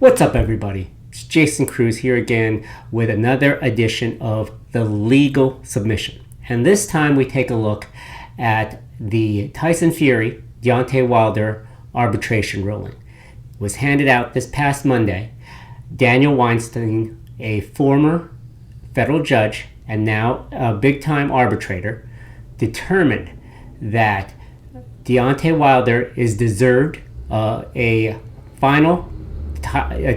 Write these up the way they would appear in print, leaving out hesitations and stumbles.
What's up, everybody? It's Jason Cruz here again with another edition of The Legal Submission. And this time we take a look at the Tyson Fury, Deontay Wilder arbitration ruling. It was handed out this past Monday. Daniel Weinstein, a former federal judge and now a big-time arbitrator, determined that Deontay Wilder is deserved a final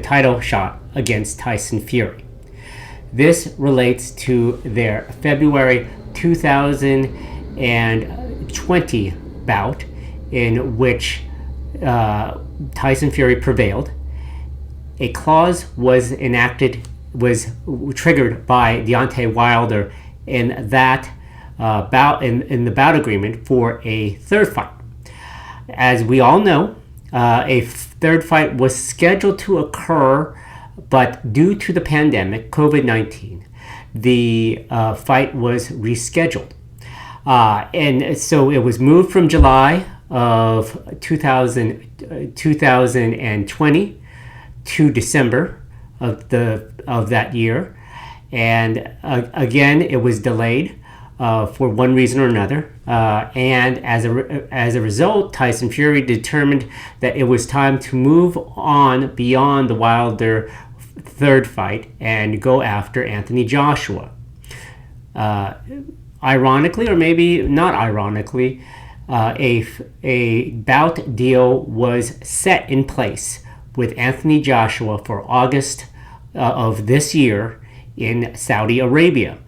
title shot against Tyson Fury. This relates to their February 2020 bout in which Tyson Fury prevailed. A clause was triggered by Deontay Wilder in that bout in the bout agreement for a third fight. As we all know, a third fight was scheduled to occur, but due to the pandemic, COVID-19, the fight was rescheduled. And so it was moved from July of 2020 to December of that year. And again, it was delayed for one reason or another. And as a result, Tyson Fury determined that it was time to move on beyond the Wilder third fight and go after Anthony Joshua. Ironically, or maybe not ironically, a bout deal was set in place with Anthony Joshua for August of this year in Saudi Arabia.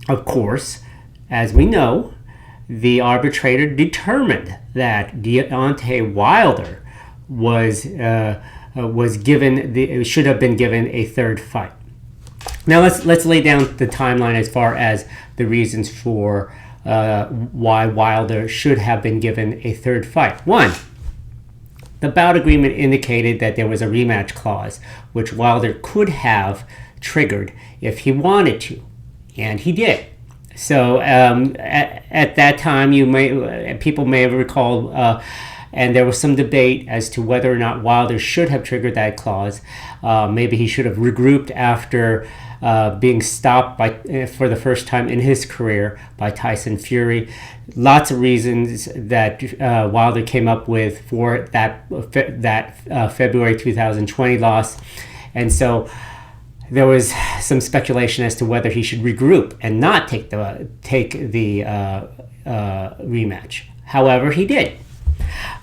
Of course, as we know, the arbitrator determined that Deontay Wilder should have been given a third fight. Now let's lay down the timeline as far as the reasons for why Wilder should have been given a third fight. One, the bout agreement indicated that there was a rematch clause, which Wilder could have triggered if he wanted to, and he did. So at that time, people may have recalled, and there was some debate as to whether or not Wilder should have triggered that clause. Maybe he should have regrouped after being stopped for the first time in his career by Tyson Fury. Lots of reasons that Wilder came up with for that February 2020 loss, and so there was some speculation as to whether he should regroup and not take the rematch. However, he did,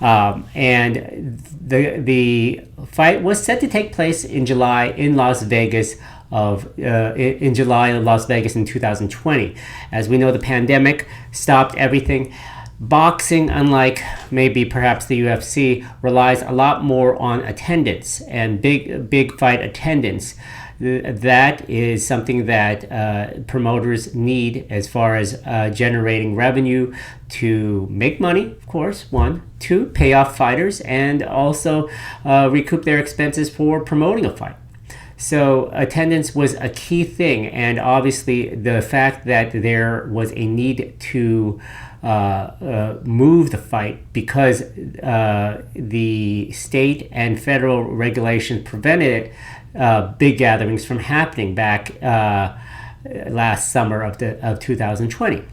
and the fight was set to take place in July in Las Vegas in 2020. As we know, the pandemic stopped everything. Boxing, unlike maybe perhaps the UFC, relies a lot more on attendance and big fight attendance. That is something that promoters need as far as generating revenue to make money, of course, one. Two, pay off fighters and also recoup their expenses for promoting a fight. So attendance was a key thing, and obviously the fact that there was a need to move the fight because the state and federal regulations prevented it, big gatherings from happening back last summer of 2020.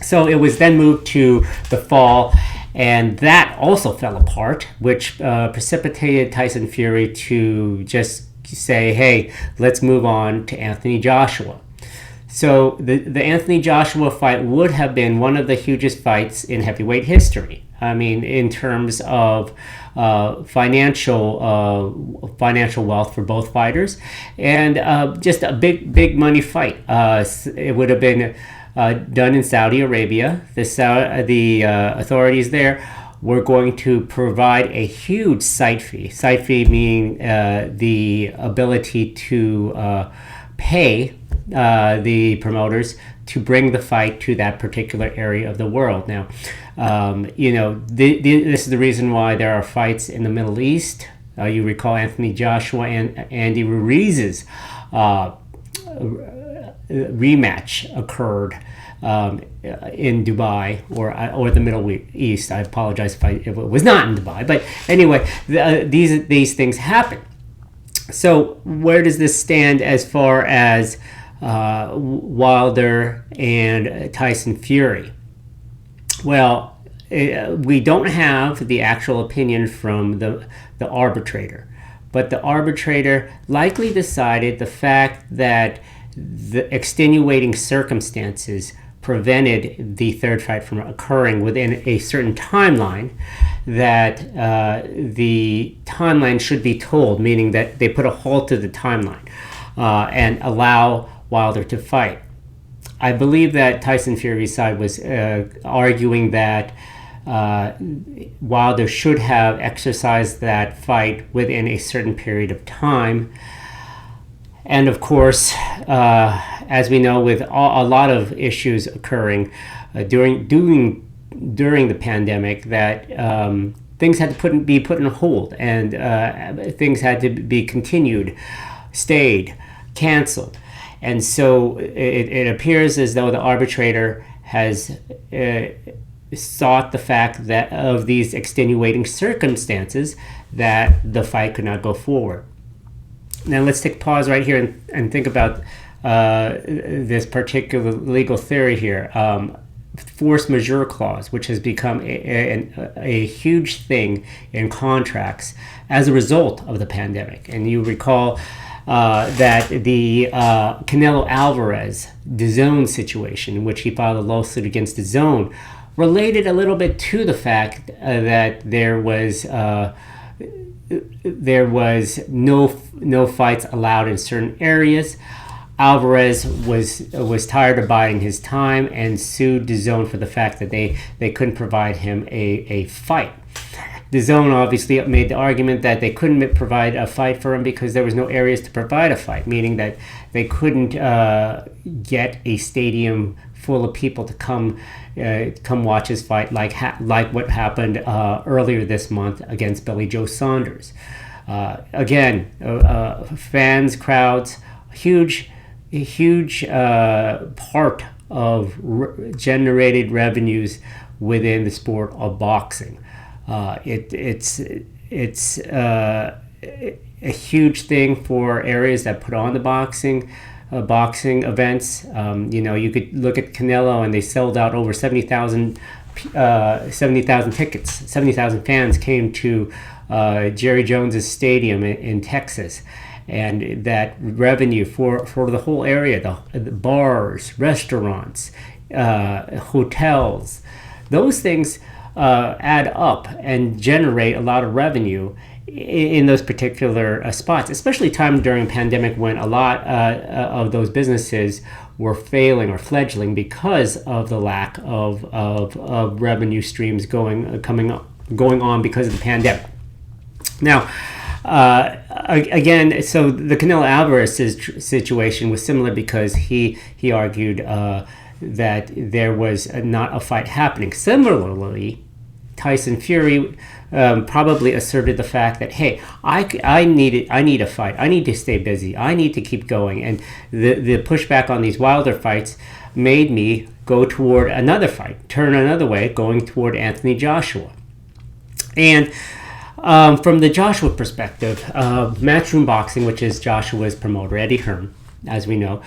So it was then moved to the fall, and that also fell apart, which precipitated Tyson Fury to just say, hey, let's move on to Anthony Joshua. So the Anthony Joshua fight would have been one of the hugest fights in heavyweight history. I mean, in terms of financial wealth for both fighters, and just a big money fight. It would have been done in Saudi Arabia. The authorities there were going to provide a huge site fee. Site fee meaning the ability to pay the promoters to bring the fight to that particular area of the world. Now, this is the reason why there are fights in the Middle East. You recall Anthony Joshua and Andy Ruiz's rematch occurred in Dubai or the Middle East. I apologize if it was not in Dubai, but anyway, these things happen. So where does this stand as far as Wilder and Tyson Fury? Well, we don't have the actual opinion from the arbitrator, but the arbitrator likely decided the fact that the extenuating circumstances prevented the third fight from occurring within a certain timeline, that the timeline should be told, meaning that they put a halt to the timeline and allow Wilder to fight. I believe that Tyson Fury's side was arguing that Wilder should have exercised that fight within a certain period of time. And of course, as we know, with a lot of issues occurring during the pandemic, that things had to be put on hold, and things had to be continued, stayed, canceled. And so it appears as though the arbitrator has sought the fact that of these extenuating circumstances that the fight could not go forward. Now let's take a pause right here and think about this particular legal theory here. Force majeure clause, which has become a huge thing in contracts as a result of the pandemic. And you recall that the Canelo Alvarez DAZN situation, in which he filed a lawsuit against DAZN, related a little bit to the fact that there was no fights allowed in certain areas. Alvarez was tired of biding his time and sued DAZN for the fact that they couldn't provide him a fight. DAZN obviously made the argument that they couldn't provide a fight for him because there was no areas to provide a fight, meaning that they couldn't get a stadium full of people to come watch his fight, like what happened earlier this month against Billy Joe Saunders. Again, fans, crowds, huge part of generated revenues within the sport of boxing. It's a huge thing for areas that put on the boxing events. You could look at Canelo, and they sold out over 70,000 tickets. 70,000 fans came to Jerry Jones's stadium in Texas. And that revenue for the whole area, the bars, restaurants, hotels, those things add up and generate a lot of revenue in those particular spots, especially time during pandemic when a lot of those businesses were failing or fledgling because of the lack of revenue streams going on because of the pandemic. Now, again, so the Canelo Alvarez situation was similar because he argued that there was not a fight happening. Similarly, Tyson Fury probably asserted the fact that, hey, I need a fight. I need to stay busy. I need to keep going. And the pushback on these Wilder fights made me go toward another fight, turn another way, going toward Anthony Joshua. And from the Joshua perspective, Matchroom Boxing, which is Joshua's promoter, Eddie Hearn, as we know,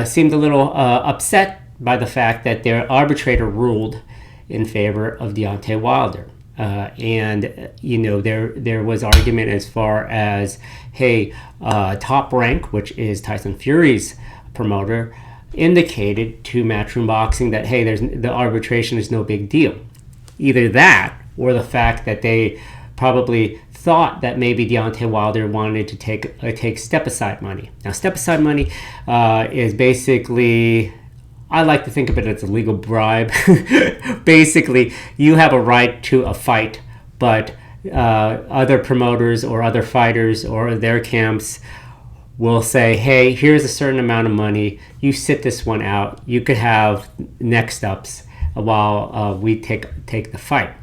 seemed a little upset by the fact that their arbitrator ruled in favor of Deontay Wilder. And there was argument as far as, hey, Top Rank, which is Tyson Fury's promoter, indicated to Matchroom Boxing that, hey, the arbitration is no big deal. Either that or the fact that they probably thought that maybe Deontay Wilder wanted to take step-aside money. Now, step-aside money is basically, I like to think of it as a legal bribe. Basically, you have a right to a fight, but other promoters or other fighters or their camps will say, hey, here's a certain amount of money. You sit this one out. You could have next ups while we take the fight.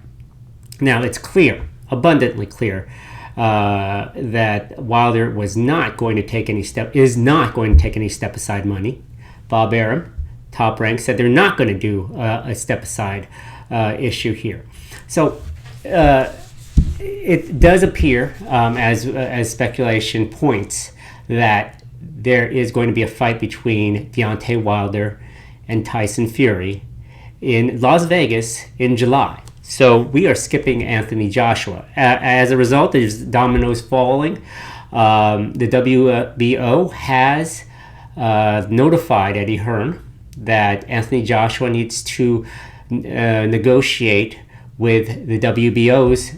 Now, it's clear, abundantly clear, that Wilder is not going to take any step-aside money. Bob Arum, Top Rank, said they're not going to do a step-aside issue here. So it does appear, as speculation points, that there is going to be a fight between Deontay Wilder and Tyson Fury in Las Vegas in July. So we are skipping Anthony Joshua. As a result, there's dominoes falling. The WBO has notified Eddie Hearn that Anthony Joshua needs to negotiate with the WBO's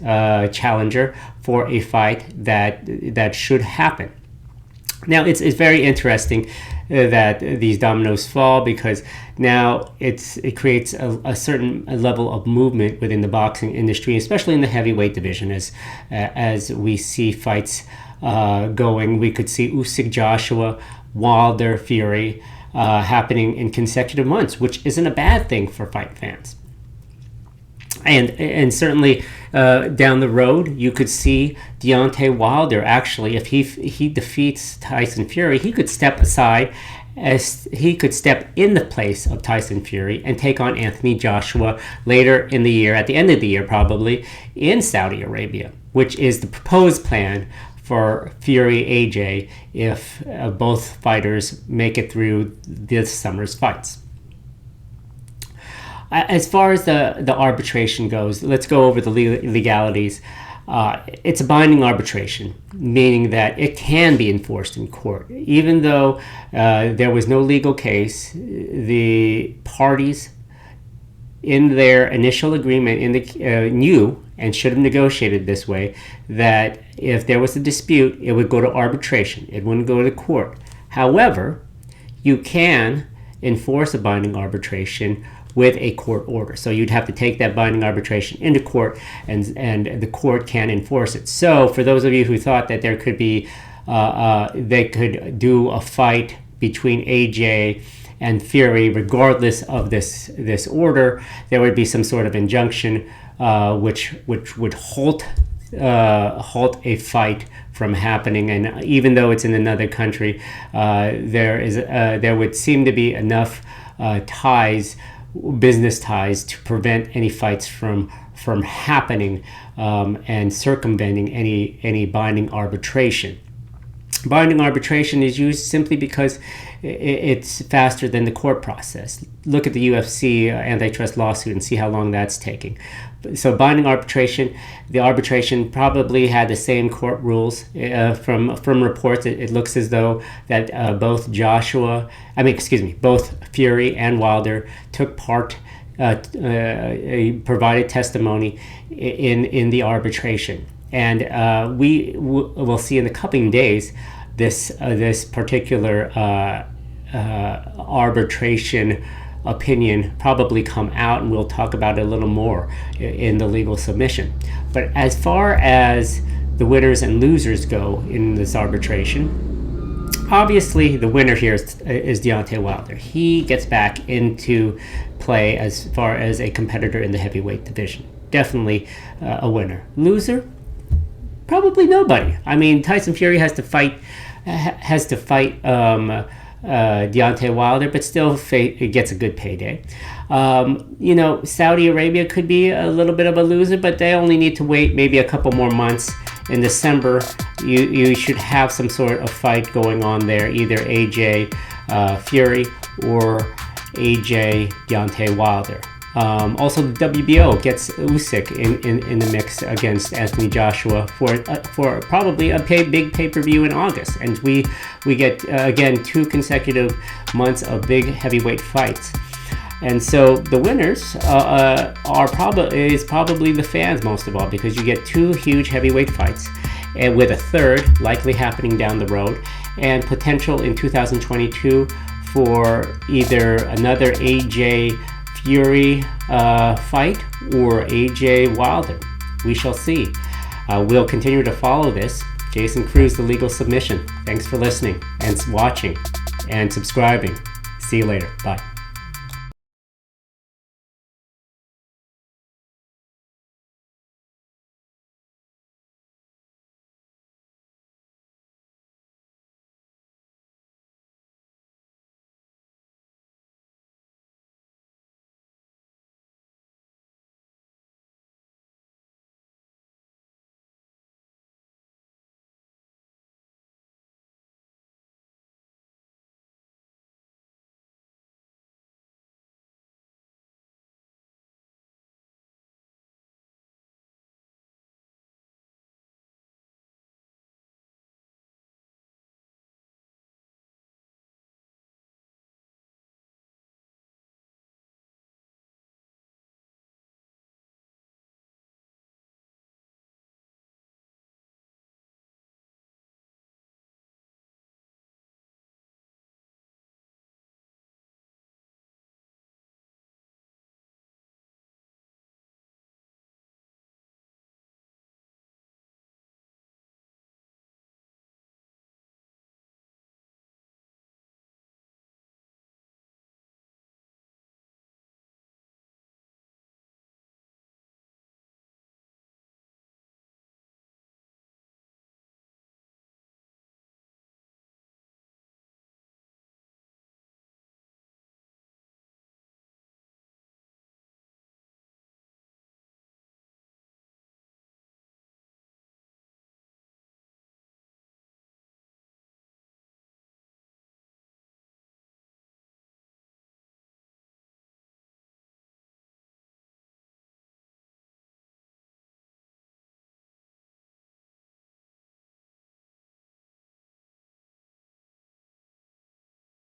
challenger for a fight that should happen. Now, it's very interesting that these dominoes fall, because now it creates a certain level of movement within the boxing industry, especially in the heavyweight division. As we see fights going, we could see Usyk, Joshua, Wilder, Fury happening in consecutive months, which isn't a bad thing for fight fans. And certainly down the road, you could see Deontay Wilder, actually, if he defeats Tyson Fury, he could step aside, as he could step in the place of Tyson Fury and take on Anthony Joshua later in the year, at the end of the year probably, in Saudi Arabia, which is the proposed plan for Fury AJ if both fighters make it through this summer's fights. As far as the arbitration goes, let's go over the legalities. It's a binding arbitration, meaning that it can be enforced in court. Even though there was no legal case, the parties in their initial agreement knew and should have negotiated this way, that if there was a dispute, it would go to arbitration. It wouldn't go to court. However, you can enforce a binding arbitration with a court order. So you'd have to take that binding arbitration into court, and the court can enforce it. So for those of you who thought that there could be, they could do a fight between AJ and Fury regardless of this order, there would be some sort of injunction which would halt a fight from happening. And even though it's in another country, there would seem to be enough business ties to prevent any fights from happening and circumventing any binding arbitration. Binding arbitration is used simply because it's faster than the court process. Look at the UFC antitrust lawsuit and see how long that's taking. So binding arbitration, the arbitration probably had the same court rules. From reports, it looks as though that both Fury and Wilder took part, provided testimony in the arbitration. And we will see in the coming days this particular arbitration opinion probably come out, and we'll talk about it a little more in the legal submission. But as far as the winners and losers go in this arbitration, obviously the winner here is Deontay Wilder. He gets back into play as far as a competitor in the heavyweight division. Definitely a winner. Loser? Probably nobody. I mean, Tyson Fury has to fight Deontay Wilder, but still gets a good payday. Saudi Arabia could be a little bit of a loser, but they only need to wait maybe a couple more months. In December, you should have some sort of fight going on there, either AJ Fury or AJ Deontay Wilder. Also, the WBO gets Usyk in the mix against Anthony Joshua for probably a big pay-per-view in August, and we get again 2 consecutive months of big heavyweight fights. And so the winners is probably the fans most of all, because you get 2 huge heavyweight fights, and with a third likely happening down the road, and potential in 2022 for either another AJ Fury fight or AJ Wilder. We shall see. We'll continue to follow this. Jason Cruz, The Legal Submission. Thanks for listening and watching and subscribing. See you later. Bye.